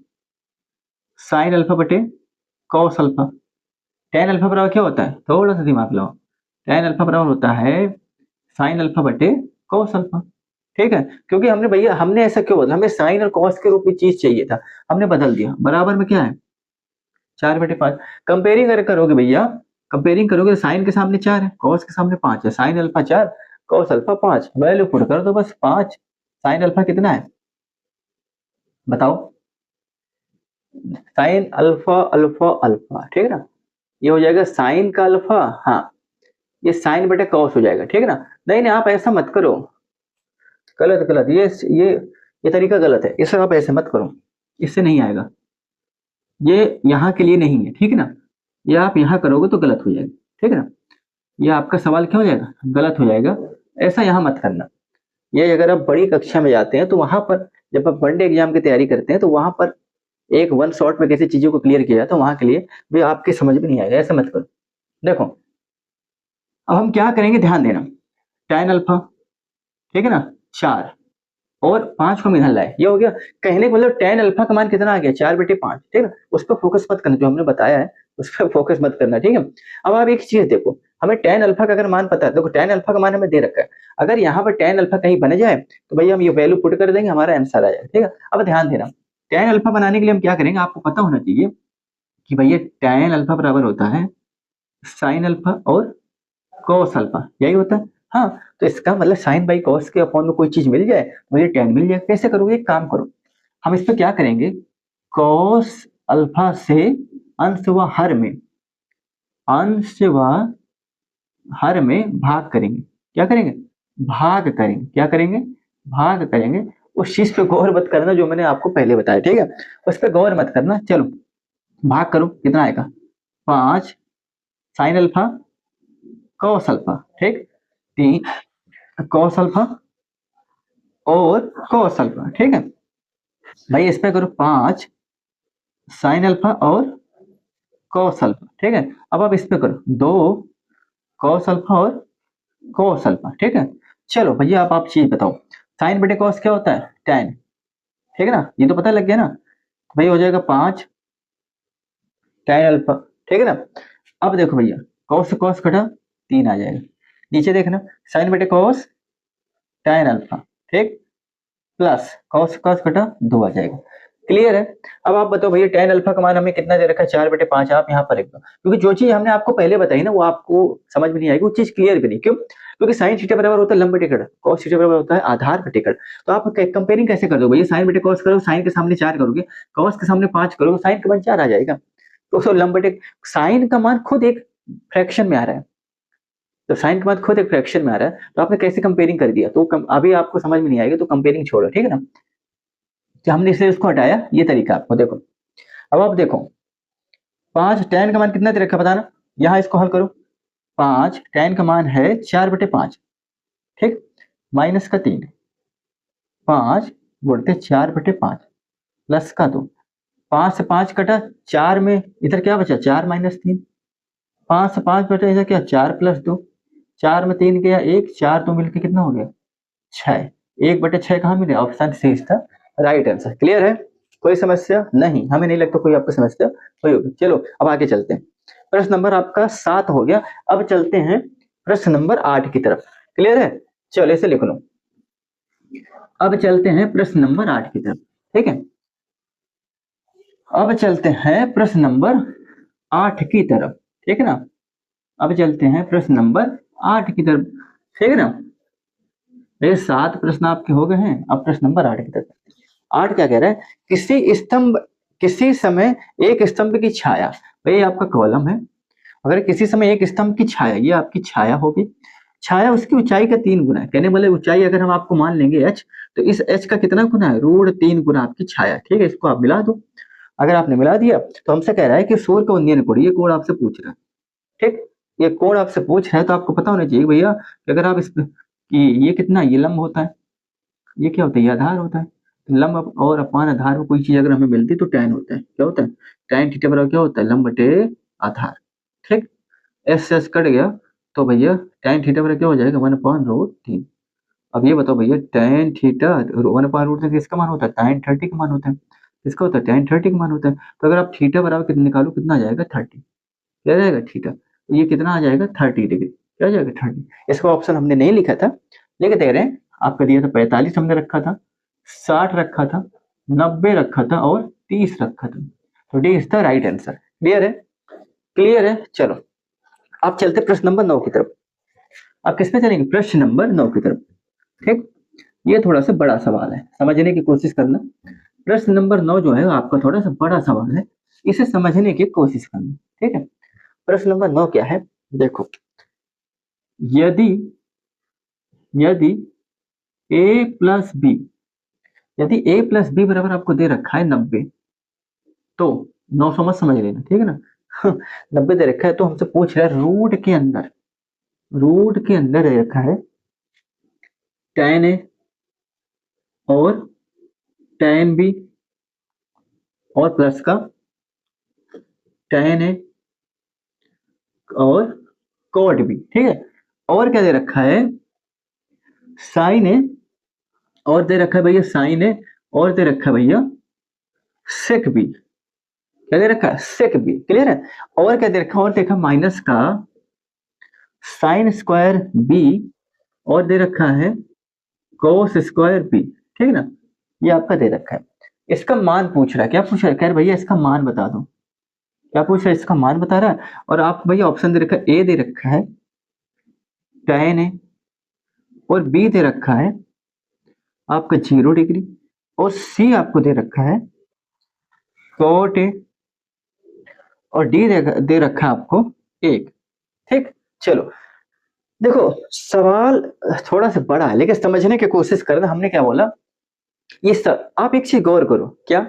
साइन अल्फा बटे कॉस अल्फा, टेन अल्फा बराबर क्या होता है, थोड़ा सा दिमाग लगाओ, टेन अल्फा बराबर होता है साइन अल्फा बटे कॉस अल्फा। ठीक है, क्योंकि हमने भैया, हमने ऐसा क्यों बदला, हमें साइन और कॉस के रूप में चीज चाहिए था, हमने बदल दिया, बराबर में क्या है 4/5। कंपेयरिंग अगर करोगे भैया, कंपेयरिंग करोगे तो साइन के सामने 4 है, कॉस के सामने 5 है, sine alpha 4, cos alpha 5, value put कर दो बस 5। साइन अल्फा कितना है बताओ, साइन अल्फा अल्फा अल्फा, ठीक है ना, ये हो जाएगा साइन का अल्फा, हाँ, ये साइन बटे कॉस हो जाएगा, ठीक है ना। नहीं नहीं, आप ऐसा मत करो, गलत गलत, ये तरीका गलत है, इसे आप ऐसे मत करो, इससे नहीं आएगा, ये यहाँ के लिए नहीं है, ठीक है ना, ये आप यहाँ करोगे तो गलत हो जाएगा, ठीक है ना, ये आपका सवाल क्या हो जाएगा, गलत हो जाएगा, ऐसा यहाँ मत करना। ये अगर आप बड़ी कक्षा में जाते हैं तो वहां पर, जब आप वनडे एग्जाम की तैयारी करते हैं तो वहां पर एक वन शॉट में कैसे चीजों को क्लियर किया जाता है, वहां के लिए भी आपके समझ में नहीं आएगा, ऐसा मत करो। देखो, अब हम क्या करेंगे, ध्यान देना, tan अल्फा, ठीक है ना, 4 और 5 को हम इधर लाए, ये हो गया। कहने का मतलब tan अल्फा का मान कितना आ गया, 4/5, ठीक है ना, उस पर फोकस मत करना, जो हमने बताया है उस पर फोकस मत करना, ठीक है। अब आप एक चीज देखो, हमें tan अल्फा का अगर मान पता है, देखो tan अल्फा का मान हमें दे रखा है, अगर यहाँ पर tan अल्फा कहीं बन जाए तो भैया हम ये वैल्यू पुट कर देंगे, हमारा आंसर आ जाएगा, ठीक है। अब ध्यान देना, tan अल्फा बनाने के लिए हम क्या करेंगे, आपको पता होना चाहिए कि भैया tan अल्फा बराबर होता है साइन अल्फा और कॉस अल्फा, यही होता है। हाँ, तो इसका मतलब साइन बाई कॉस के अपॉन में कोई चीज मिल जाए, मुझे tan मिल जाए, कैसे करोगे, एक काम करो, हम इस पे क्या करेंगे, कॉस अल्फा से अंश व हर में, अंश व हर में भाग करेंगे, क्या करेंगे, भाग करेंगे, क्या करेंगे, भाग करेंगे। उस चीज पे गौर मत करना जो मैंने आपको पहले बताया, ठीक है, उस पर गौर मत करना। चलो भाग करो, कितना आएगा, 5 साइन अल्फा कॉस अल्फा, ठीक, 3 कॉस अल्फा और कॉस अल्फा, ठीक है भाई, इस पे करो 5 साइन अल्फा और कॉस अल्फा, ठीक है। अब आप इस पे करो 2 कॉस अल्फा और कॉस अल्फा, ठीक है। चलो भैया, आप चीज बताओ, साइन बटे कॉस क्या होता है, tan, ठीक है ना, ये तो पता लग गया ना, भाई हो जाएगा 5 tan अल्फा, ठीक है ना। अब देखो भैया, कॉस से कॉस कटा 3 आ जाएगा, नीचे देखना, साइन बटे कॉस tan अल्फा, ठीक, प्लस कॉस कॉस कटा 2 आ जाएगा, क्लियर है। अब आप बताओ भैया, tan अल्फा का मान हमें कितना दे रखा है, 4/5, आप यहाँ पर एकदम, क्योंकि जो चीज हमने आपको पहले बताई ना वो आपको समझ में नहीं आएगी, वो चीज क्लियर भी नहीं, क्यों, क्योंकि साइन थीटा बराबर होता है लंब बटे कट, कॉस थीटा बराबर होता है आधार बटे कट। तो आप कंपेयरिंग कैसे कर दो भैया, साइन बटे कॉस करो, साइन के सामने 4 करोगे, कॉस के सामने 5 करोगे, साइन का मान 4 आ जाएगा। तो लंब बटे साइन का मान खुद एक फ्रैक्शन में आ रहा है, तो साइन के बाद खुद एक फ्रैक्शन में आ रहा है, तो आपने कैसे कंपेयरिंग कर दिया, तो अभी आपको समझ में नहीं आएगी, तो कंपेयरिंग छोड़ो, ठीक है ना। तो हमने इसलिए उसको हटाया, ये तरीका आपको देखो। अब आप देखो 5 tan का मान कितना दे रखा बताना, यहाँ इसको हल करो। 5 tan का मान है 4/5, ठीक, माइनस का 3, 5 गुणते 4/5 प्लस का 2, 5 से 5 कटा, 4 में इधर क्या बचा 4 माइनस 3, 5 से 5 बटे इधर क्या 4 प्लस 2, 4 में 3 गया 1, 4 तो मिलके कितना हो गया 6, 1/6 कहाँ मिले, option C is the right answer. Clear है, कोई समस्या नहीं, हमें नहीं लगता कोई आपको समस्या हुई होगी। चलो अब आगे चलते हैं, प्रश्न नंबर आपका 7 हो गया, अब चलते हैं प्रश्न नंबर 8 की तरफ। क्लियर है, चलो इसे लिख लो। अब चलते हैं प्रश्न नंबर 8 की तरफ, ठीक है। अब चलते हैं प्रश्न नंबर 8 की तरफ, ठीक है ना। अब चलते हैं प्रश्न नंबर 8 की तरफ, ठीक है ना। ये 7 प्रश्न आपके हो गए हैं, अब प्रश्न नंबर 8 की तरफ। 8 क्या कह रहा है, किसी समय एक स्तंभ की छाया, ये आपका कॉलम है, अगर किसी समय एक स्तंभ की छाया, ये आपकी छाया होगी, छाया उसकी ऊंचाई का 3 गुना है, कहने वाले ऊंचाई अगर हम आपको मान लेंगे h, तो इस h का कितना गुना है, √3 गुना आपकी छाया, ठीक है। इसको आप मिला दो, अगर आपने मिला दिया तो हमसे कह रहा है कि सूर्य का उन्नयन कोण, ये कोण आपसे पूछ रहा है, ठीक, ये कोण आपसे पूछ रहा है, तो आपको पता होना चाहिए भैया कि अगर आप कि ये कितना, ये लंब होता है, ये क्या होता है, ये आधार होता है, लंब और अपान आधार में कोई चीज अगर हमें मिलती तो tan होता है, क्या होता है, tan थीटा बराबर क्या होता है, लंब बटे आधार, ठीक। एस कट गया तो भैया tan थीटा बराबर क्या हो जाएगा, 1/√3। अब ये बताओ भैया tan थीटा 1/√3 किसका मान होता है, tan 30 का मान होता है, किसका होता है, tan 30 का मान होता है। तो अगर आप थीटा बराबर कितना निकालो, कितना आ जाएगा 30, क्या जाएगा थीटा, तो ये कितना आ जाएगा 30 डिग्री, क्या जाएगा 30। इसका ऑप्शन हमने नहीं लिखा था, लेके दे रहे हैं, आपका दिया था 45 हमने रखा था, 60 रखा था, 90 रखा था और 30 रखा था, तो D is the right answer. Clear है, क्लियर है। चलो आप चलते प्रश्न नंबर 9 की तरफ। आप किस पे चलेंगे, प्रश्न नंबर 9 की तरफ, ठीक। ये थोड़ा सा बड़ा सवाल है, समझने की कोशिश करना। प्रश्न नंबर 9 जो है आपका थोड़ा सा बड़ा सवाल है, इसे समझने की कोशिश करना, ठीक है। प्रश्न नंबर 9 क्या है, देखो, यदि यदि a प्लस बी, यदि a प्लस बी बराबर आपको दे रखा है 90, तो 900 मत समझ लेना, ठीक है ना 90 दे रखा है, तो हमसे पूछ रहा है रूट के अंदर, रूट के अंदर दे रखा है tan a और tan b और प्लस का tan a और cot b, ठीक है। और क्या दे रखा है, sin a, और दे रखा है भैया sin a, और दे रखा है भैया sec b, क्या दे रखा है sec b। क्लियर है, और क्या दे रखा है, और देखा माइनस का sin स्क्वायर b, और दे रखा है cos स्क्वायर b, ठीक है ना। ये आपका दे रखा है, इसका मान पूछ रहा है, क्या पूछ रहा है, कह रहा भैया इसका मान बता दो, क्या पूछ रहा है, इसका मान बता रहा है। और आप भैया ऑप्शन दे रखा है, ए दे रखा है tan a, और बी दे रखा है आपका 0 डिग्री, और सी आपको दे रखा है cot a, और डी दे रखा है आपको 1, ठीक। चलो देखो सवाल थोड़ा सा बड़ा है, लेकिन समझने की कोशिश करना। हमने क्या बोला, ये सब आप एक चीज गौर करो, क्या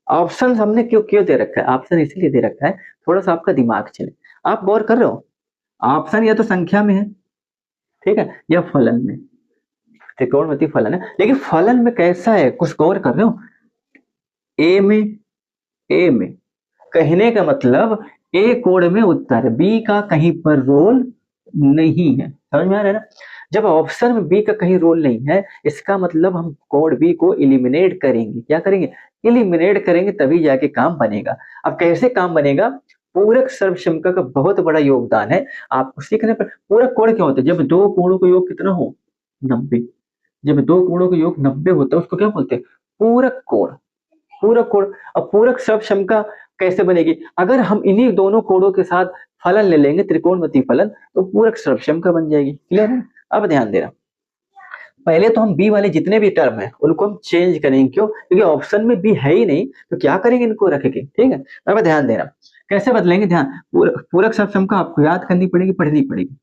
ऑप्शन हमने क्यों क्यों दे रखा है, ऑप्शन इसलिए दे रखा है थोड़ा सा आपका दिमाग चले। आप गौर कर रहे हो, ऑप्शन या तो संख्या में है, ठीक है, या फलन में, त्रिकोणमितीय फलन है, लेकिन फलन में कैसा है कुछ गौर कर रहे हो, ए में, ए में कहने का मतलब ए कोड में उत्तर, बी का कहीं पर रोल नहीं है, समझ में आ रहा है ना। जब ऑप्शन में बी का कहीं रोल नहीं है, इसका मतलब हम कोड बी को इलिमिनेट करेंगे, क्या करेंगे, इलिमिनेट करेंगे, तभी जाके काम बनेगा। अब कैसे काम बनेगा, पूरक सर्वक्षमता का बहुत बड़ा योगदान है आपको सीखने पर। पूरक कोण क्या होता है, जब दो कोणों का योग कितना हो 90, जब दो कोणों का योग 90 होता है उसको क्या बोलते हैं, पूरक कोण, पूरक कोण। अब पूरक सर्वक्षमता कैसे बनेगी, अगर हम इन्हीं दोनों कोणों के साथ फलन ले लेंगे, त्रिकोणमितीय फलन, तो पूरक सर्वक्षमता बन जाएगी। क्लियर है, अब ध्यान देना, पहले तो हम बी वाले जितने भी टर्म है उनको हम चेंज करेंगे, क्यों, क्योंकि ऑप्शन में बी है ही नहीं, तो क्या करेंगे इनको रख के, ठीक है। अब ध्यान देना, कैसे बदलेंगे, ध्यान, पूरक सम का आपको याद करनी पड़ेगी, पढ़नी पड़ेगी।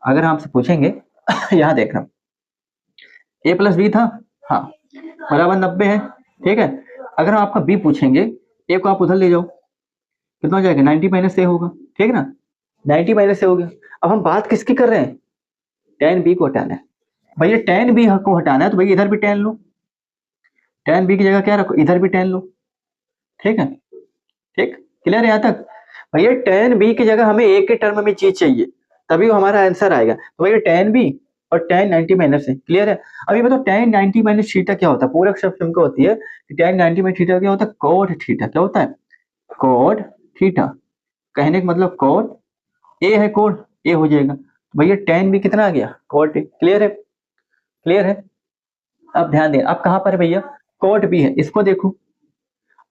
अगर आपसे पूछेंगे यहाँ देखना, ए प्लस बी था, हाँ, बराबर 90 है, ठीक है। अगर हम आपका बी पूछेंगे, ए को आप उधर ले जाओ, कितना हो जाएगा, 90 माइनस ए होगा, ठीक है ना, 90 माइनस ए हो गया। अब हम बात किसकी कर रहे हैं, टेन बी को हटाना है। भैया टेन बी को हटाना है तो भैया इधर भी टेन लो, टेन बी की जगह क्या रखो, इधर भी टेन लो, ठीक है, ठीक, क्लियर है यहाँ तक। भैया टेन बी की जगह हमें एक के टर्म में चीज चाहिए, तभी वो हमारा आंसर आएगा। तो भैया टेन बी और टेन 90 माइनस है, क्लियर है। अभी बताओ टेन 90 माइनस थीटा क्या होता है, पूरक शब्द क्या होती है, टेन 90 माइनस थीटा क्या होता है, कोट थीटा, क्या होता है, कोट थीटा। कहने का मतलब कोट ए है, कोट ए हो जाएगा, तो भैया टेन बी कितना आ गया, कोट ए, क्लियर है, क्लियर है। अब ध्यान दें, अब कहां पर है भैया, कोट बी है, इसको देखो।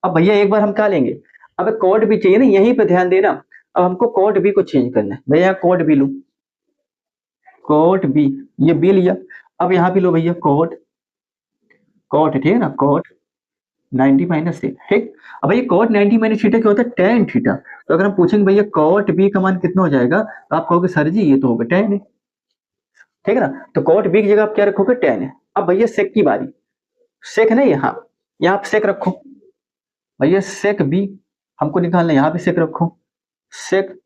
अब भैया एक बार हम क्या लेंगे, अब कोड भी चाहिए ना, यहीं पे ध्यान देना। अब हमको कोड बी को चेंज करना है, भैया कोड बी लो, कोड बी, ये बी लिया। अब यहाँ भी लो भैया कोड, कोट, ठीक है ना, कोट 90 माइनस थीटा, ठीक। अब भैया कोट 90 माइनस थीटा क्या होता है, टेन थीटा। तो अगर हम पूछेंगे भैया कोट बी का मान कितना हो जाएगा, तो आप कहोगे सर जी ये तो होगा टेन है, ठीक है ना। तो कोट बी की जगह आप क्या रखोगे, टेन है। अब भैया सेक की बारी, सेक नहीं, यहाँ यहाँ आप सेक रखो, भैया सेक बी हमको निकालना है, यहाँ भी सेक रखो, सेक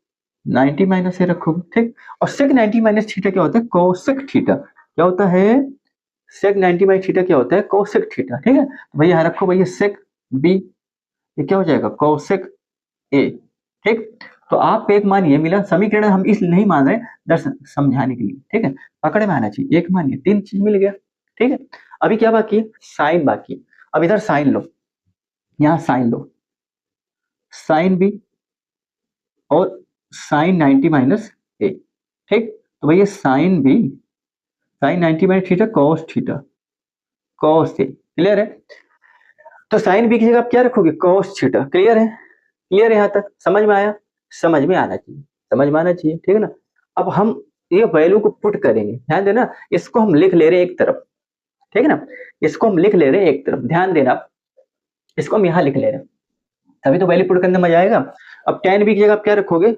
90 माइनस ए रखोगे, ठीक। और सेक 90 माइनस थीटा क्या होता है, कोसेक थीटा, क्या होता है, सेक 90 माइनस थीटा क्या होता है, कोसेक थीटा, ठीक है। तो भैया यहाँ रखो भैया सेक बी, ये क्या हो जाएगा, कोसेक ए, ठीक। तो आप एक मान ये मिला, समीकरण हम इसलिए नहीं मान रहे, दर्शन समझाने के लिए, ठीक है, पकड़ में आना चाहिए, एक मान ये तीन चीज मिल गया, ठीक है। अभी क्या बाकी है, साइन बाकी है। अब इधर साइन लो, यहाँ साइन लो, साइन बी और साइन 90 माइनस ए, ठीक। तो भैया sine B, sine 90 minus theta cos theta, cos A, clear है। तो साइन बी की जगह आप क्या रखोगे, कॉस थीटा, क्लियर है, क्लियर है यहाँ तक, समझ में आया, समझ में आना चाहिए, समझ में आना चाहिए, ठीक है ना। अब हम ये वैल्यू को पुट करेंगे, ध्यान देना, इसको हम लिख ले रहे हैं एक तरफ, ठीक है ना, इसको हम लिख ले रहे हैं एक तरफ, ध्यान देना, इसको हम यहाँ लिख ले रहे हैं, तभी तो वैल्यू पुट करने में मजा आएगा। अब टेन बी की जगह आप क्या रखोगे,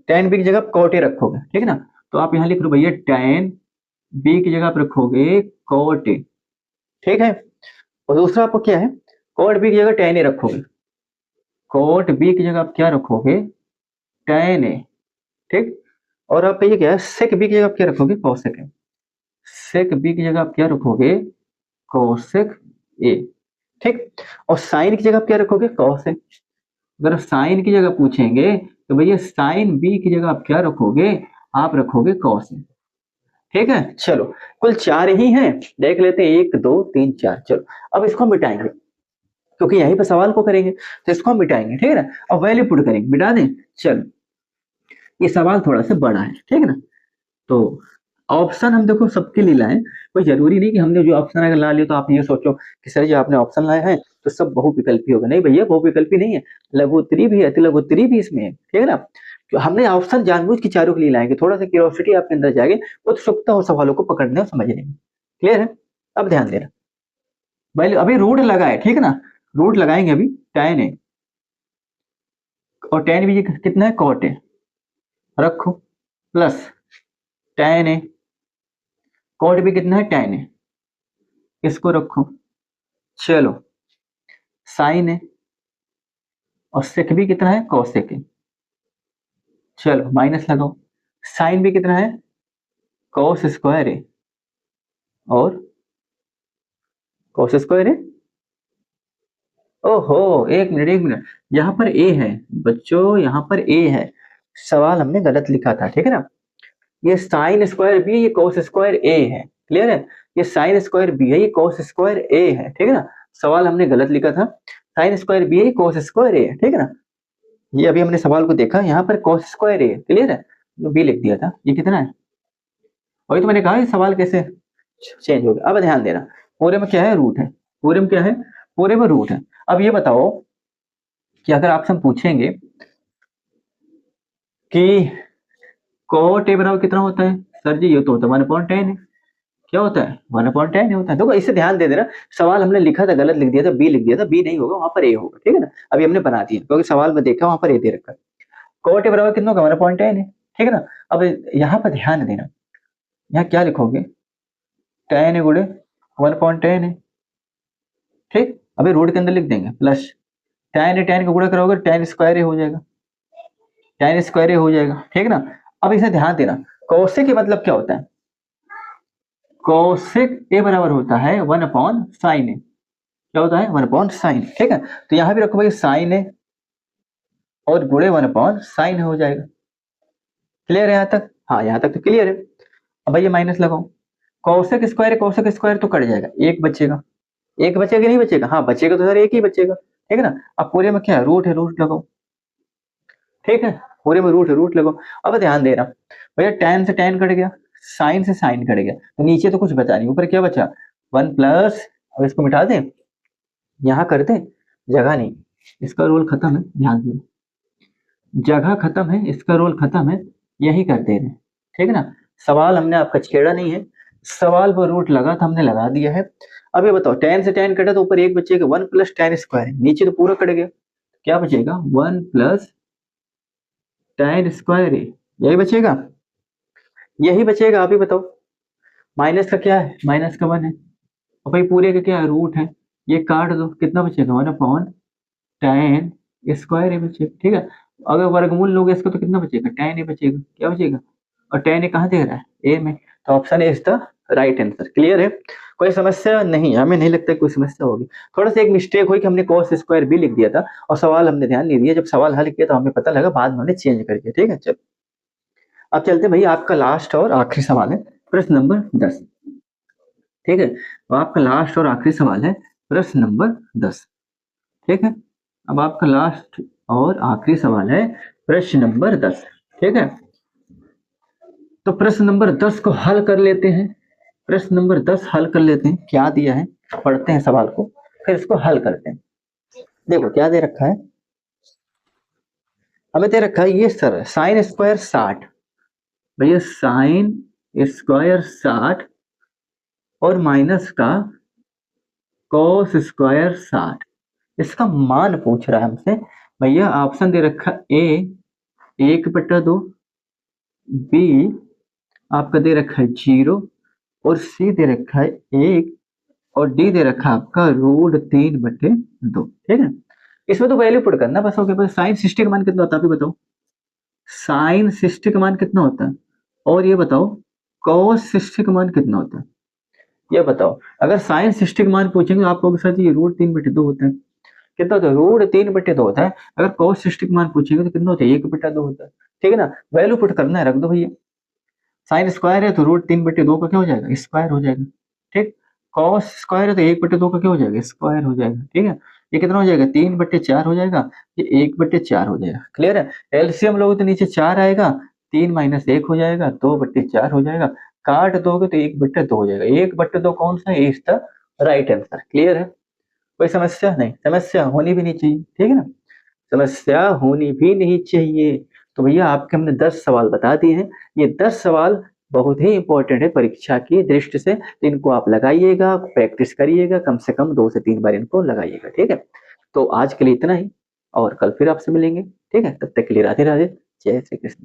टेन बी की जगह आप कॉट ए रखोगे, ठीक है ना। तो आप यहाँ लिख लो भैया टेन बी की जगह आप रखोगे कॉट ए, ठीक है। और दूसरा आपको क्या है, कॉट बी की जगह टेन ए रखोगे, कॉट बी की जगह आप क्या रखोगे, टेन ए, ठीक। और आप ये क्या है, सेक बी की जगह आप क्या रखोगे, कॉसेक ए, सेक बी की जगह आप क्या रखोगे, कॉसेक ए, ठीक। और साइन की जगह आप क्या रखोगे, कॉस ए। अगर साइन की जगह पूछेंगे तो भैया साइन बी की जगह आप क्या रखोगे, आप रखोगे कॉस ए, ठीक है। चलो कुल चार ही हैं, देख लेते हैं, एक दो तीन चार, चलो अब इसको हम मिटाएंगे, क्योंकि यहीं पर सवाल को करेंगे, तो इसको हम मिटाएंगे, ठीक है ना। अब वैल्यू पुट करेंगे, मिटा दें, चलो ये सवाल थोड़ा सा बड़ा है, ठीक है ना। तो ऑप्शन हम देखो सबके लिए लाए, कोई जरूरी नहीं कि हमने जो ऑप्शन अगर ला लिया तो आप ये सोचो कि सर जी आपने ऑप्शन लाया है तो सब बहुविकल्पी होगा, नहीं भैया बहुविकल्पी नहीं है, लघुत्तरी भी है, अति लघुत्तरी भी इसमें है, ठीक है ना। तो हमने ऑप्शन जानबूझ के चारों के लिए लाएंगे, थोड़ा सा क्यूरियोसिटी आपके अंदर जाएगी, उत्सुकता हो सवालों को पकड़ने और समझने में, क्लियर है। अब ध्यान देना, भाई अभी रूट लगा है, ठीक है ना, रूट लगाएंगे अभी, टेन है और टेन भी कितना है, कॉट है, रखो, प्लस टेन है, कॉट भी कितना है, टेन है, इसको रखो, चलो साइन है और सेक भी कितना है, कॉसेक है, चलो माइनस लगाओ, साइन भी कितना है, कॉस स्क्वायर है और कॉस स्क्वायर है, ओहो एक मिनट एक मिनट, यहाँ पर ए है बच्चों, यहाँ पर ए है, सवाल हमने गलत लिखा था, ठीक है ना। ये साइन स्क्वायर बी, ये कॉस स्क्वायर ए है, क्लियर है। ये साइन स्क्वायर बी है, ये कॉस स्क्वायर ए है, ठीक है ना। सवाल हमने गलत लिखा था, साइन स्क्वायर बी है, कॉस स्क्वायर ए है, ठीक है ना। ये अभी हमने सवाल को देखा, यहाँ पर कॉस स्क्वायर ए, क्लियर है, तो बी लिख दिया था, ये कितना है, वही तो मैंने कहा ये सवाल कैसे चेंज हो गया। अब ध्यान देना, पूरे में क्या है, रूट है, पूरे में क्या है, पूरे में रूट है। अब ये बताओ कि अगर आपसे हम पूछेंगे कि कोट ए बराबर कितना होता है, सर जी ये तो होता है 1/10 है, क्या होता है 1/10 होता है। देखो इसे ध्यान दे देना, सवाल हमने लिखा था गलत लिख दिया था, बी लिख दिया था, बी नहीं होगा, वहां पर ए होगा, ठीक है ना। अभी हमने बना दिया क्योंकि सवाल में देखा वहां पर ए दे रखा है। कोट ए बराबर कितना होगा 1/10 है, ठीक है ना। अब यहाँ पर ध्यान देना, यहाँ क्या लिखोगे, टेन ए गुड़े 1/10 है, ठीक। अभी रूट के अंदर लिख देंगे प्लस टेन ए, टेन का गुणा करोगे टेन स्क्वायर ए हो जाएगा, टेन स्क्वायर ए हो जाएगा, ठीक ना। अब इसे ध्यान देना, कोसेक का मतलब क्या होता है, कोसेक ए बराबर होता है 1/sin ए, क्या होता है 1/sin, ठीक है। तो यहाँ भी रखो भाई साइन ए और गुणे 1/sin हो जाएगा। क्लियर है यहाँ तक, हाँ यहाँ तक तो क्लियर है। अब भैया माइनस लगाओ, कोसेक स्क्वायर है, कोसेक स्क्वायर तो कट जाएगा, एक बचेगा, एक बचेगा नहीं बचेगा, हाँ बचेगा तो सर एक ही बचेगा, ठीक है ना। अब पूरे में क्या है रूट है, रूट लगाओ, ठीक है, पूरे में रूट है, रूट लगाओ। अब ध्यान देना भैया, टेन से टेन कट गया, साइन से साइन कट गया, तो नीचे तो कुछ बचा नहीं, ऊपर क्या बचा 1+, अब इसको मिटा दें, यहाँ कर दें, जगह नहीं, इसका रोल खत्म है, ध्यान देना, जगह खत्म है, इसका रोल खत्म है, यही कर दे रहे हैं, ठीक है ना। सवाल हमने आपका छेड़ा नहीं है, सवाल पर रूट लगा था, हमने लगा दिया है। अब ये बताओ, टेन से टेन कटा तो ऊपर एक बचेगा, 1+tan², नीचे तो पूरा कट गया, क्या बचेगा 1+tan², यही बचेगा, यही बचेगा। आप ही बताओ, माइनस का क्या है, माइनस का 1 है, और भाई पूरे का क्या है रूट है, ये काट दो, कितना बचेगा 1/tan² ये बचेगा, ठीक है। अगर वर्गमूल लोगे इसका तो कितना बचेगा, tan ए बचेगा, क्या बचेगा, और tan ए कहाँ दे रहा है ए में, तो option A is the right answer. Clear है, कोई समस्या नहीं, हमें नहीं लगता कोई समस्या होगी। थोड़ा सा एक मिस्टेक हुई कि हमने cos² भी लिख दिया था और सवाल हमने ध्यान नहीं दिया, जब सवाल हल किया तो हमें पता लगा, बाद में हमने चेंज कर दिया, ठीक है। चलो अब चलते भैया, आपका लास्ट और आखिरी सवाल है, प्रश्न नंबर 10, ठीक है। तो आपका लास्ट और आखिरी सवाल है प्रश्न नंबर 10, ठीक है। अब आपका लास्ट और आखिरी सवाल है प्रश्न नंबर 10, ठीक है। तो प्रश्न नंबर 10 को हल कर लेते हैं, प्रश्न नंबर 10 हल कर लेते हैं, क्या दिया है पढ़ते हैं सवाल को, फिर इसको हल करते हैं। देखो क्या दे रखा है, हमें दे रखा है ये सर sin² 60, भैया sin² 60 और माइनस का cos² 60, इसका मान पूछ रहा है हमसे। भैया ऑप्शन दे रखा ए 1/2, बी आपका दे रखा है 0, और सी दे रखा है 1, और डी दे रखा है आपका √3/2, ठीक है। इसमें तो वैल्यू पुट करना बस, हो गया। बस साइन 60 का मान कितना होता है, आप ही बताओ, साइन 60 का मान कितना होता है, और ये बताओ cos 60 का मान कितना होता है, ये बताओ। अगर साइन 60 का मान पूछेंगे तो आपको सर ये √3/2 होता है, कितना होता है √3/2 होता है। अगर cos 60 का मान पूछेंगे तो कितना होता है 1/2 होता है, ठीक है ना। वैल्यू पुट करना है, रख दो भैया, साइन स्क्वायर है तो √3/2 का क्या हो जाएगा स्क्वायर हो जाएगा, ठीक। कॉस स्क्वायर है तो 1/2 का क्या हो जाएगा स्क्वायर हो जाएगा, ठीक है। ये कितना हो जाएगा 3/4 हो जाएगा, ये 1/4 हो जाएगा। क्लियर है, एलसीएम लोगे तो नीचे 4 आएगा, 3 - 1 हो जाएगा, 2/4 हो जाएगा, काट दोगे तो 1/2 हो जाएगा। 1/2 कौन सा है, is the right answer. Clear है, कोई समस्या नहीं, समस्या होनी भी नहीं चाहिए, ठीक है ना, समस्या होनी भी नहीं चाहिए। तो भैया आपके हमने 10 सवाल बता दिए हैं, ये 10 सवाल बहुत ही इंपॉर्टेंट है परीक्षा की दृष्टि से, तो इनको आप लगाइएगा, प्रैक्टिस करिएगा, कम से कम 2 से 3 बार इनको लगाइएगा, ठीक है। तो आज के लिए इतना ही, और कल फिर आपसे मिलेंगे, ठीक है। तब तक के लिए राधे राधे, जय श्री कृष्ण।